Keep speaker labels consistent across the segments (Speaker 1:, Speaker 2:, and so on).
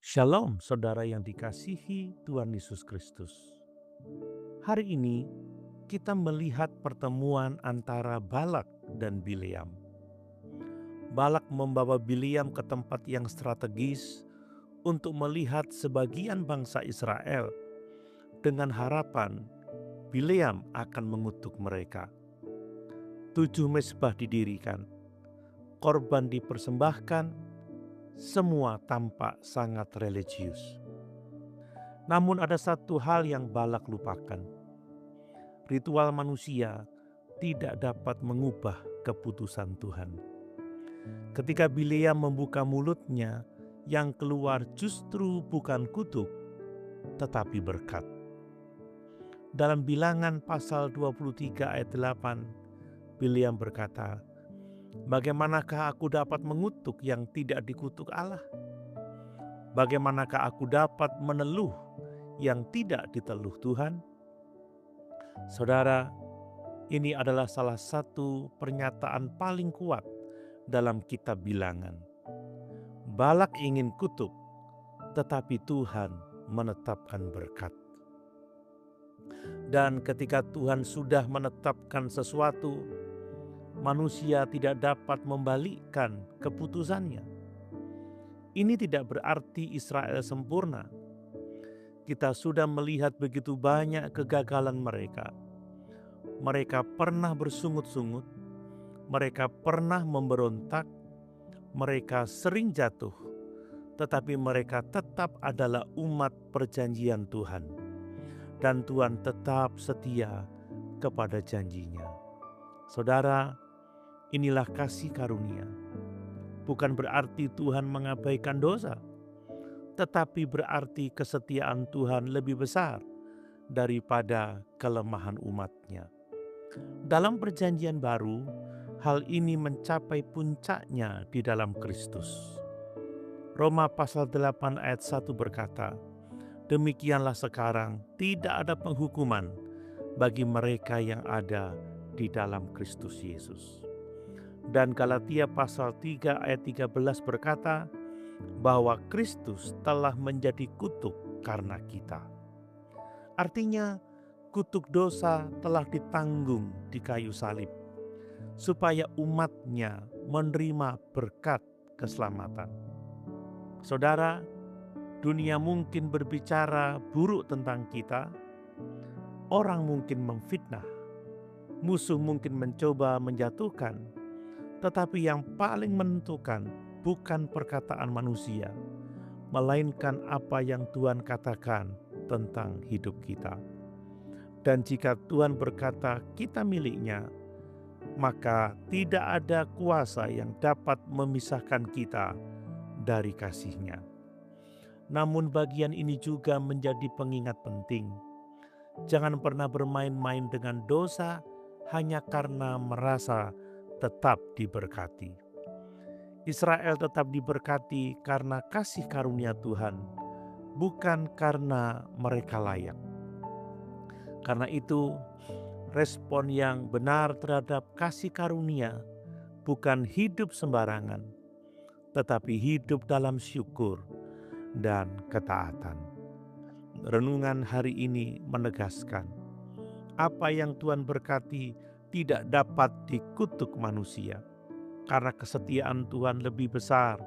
Speaker 1: Shalom saudara yang dikasihi Tuhan Yesus Kristus. Hari ini kita melihat pertemuan antara Balak dan Bileam. Balak membawa Bileam ke tempat yang strategis untuk melihat sebagian bangsa Israel dengan harapan Bileam akan mengutuk mereka. 7 mezbah didirikan, korban dipersembahkan, semua tampak sangat religius. Namun ada satu hal yang Balak lupakan. Ritual manusia tidak dapat mengubah keputusan Tuhan. Ketika Bileam membuka mulutnya, yang keluar justru bukan kutuk, tetapi berkat. Dalam Bilangan pasal 23 ayat 8, Bileam berkata, "Bagaimanakah aku dapat mengutuk yang tidak dikutuk Allah? Bagaimanakah aku dapat meneluh yang tidak diteluh Tuhan?" Saudara, ini adalah salah satu pernyataan paling kuat dalam kitab Bilangan. Balak ingin kutuk, tetapi Tuhan menetapkan berkat. Dan ketika Tuhan sudah menetapkan sesuatu, manusia tidak dapat membalikkan keputusannya. Ini tidak berarti Israel sempurna. Kita sudah melihat begitu banyak kegagalan mereka. Mereka pernah bersungut-sungut, mereka pernah memberontak, mereka sering jatuh, tetapi mereka tetap adalah umat perjanjian Tuhan. Dan Tuhan tetap setia kepada janjinya. Saudara, inilah kasih karunia. Bukan berarti Tuhan mengabaikan dosa, tetapi berarti kesetiaan Tuhan lebih besar daripada kelemahan umatnya. Dalam perjanjian baru, hal ini mencapai puncaknya di dalam Kristus. Roma pasal 8 ayat 1 berkata, "Demikianlah sekarang tidak ada penghukuman bagi mereka yang ada di dalam Kristus Yesus." Dan Galatia pasal 3 ayat 13 berkata bahwa Kristus telah menjadi kutuk karena kita. Artinya kutuk dosa telah ditanggung di kayu salib, supaya umatnya menerima berkat keselamatan. Saudara, dunia mungkin berbicara buruk tentang kita, orang mungkin memfitnah, musuh mungkin mencoba menjatuhkan, tetapi yang paling menentukan bukan perkataan manusia, melainkan apa yang Tuhan katakan tentang hidup kita. Dan jika Tuhan berkata kita miliknya, maka tidak ada kuasa yang dapat memisahkan kita dari kasih-Nya. Namun bagian ini juga menjadi pengingat penting. Jangan pernah bermain-main dengan dosa hanya karena merasa tetap diberkati. Israel tetap diberkati karena kasih karunia Tuhan, bukan karena mereka layak. Karena itu, respon yang benar terhadap kasih karunia bukan hidup sembarangan, tetapi hidup dalam syukur dan ketaatan. Renungan hari ini menegaskan, apa yang Tuhan berkati tidak dapat dikutuk manusia, karena kesetiaan Tuhan lebih besar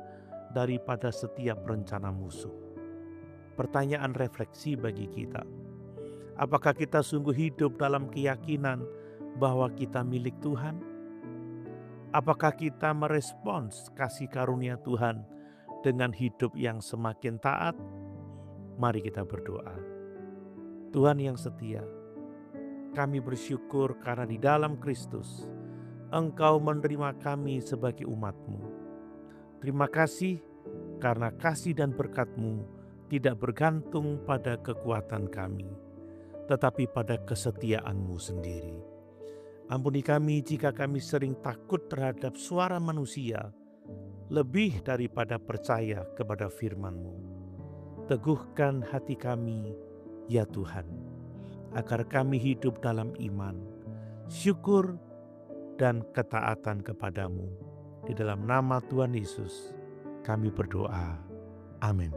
Speaker 1: daripada setiap rencana musuh. Pertanyaan refleksi bagi kita, apakah kita sungguh hidup dalam keyakinan bahwa kita milik Tuhan? Apakah kita merespons kasih karunia Tuhan dengan hidup yang semakin taat? Mari kita berdoa. Tuhan yang setia, kami bersyukur karena di dalam Kristus Engkau menerima kami sebagai umat-Mu. Terima kasih karena kasih dan berkat-Mu tidak bergantung pada kekuatan kami, tetapi pada kesetiaan-Mu sendiri. Ampuni kami jika kami sering takut terhadap suara manusia, lebih daripada percaya kepada firman-Mu. Teguhkan hati kami, ya Tuhan, agar kami hidup dalam iman, syukur, dan ketaatan kepadamu. Di dalam nama Tuhan Yesus, kami berdoa. Amin.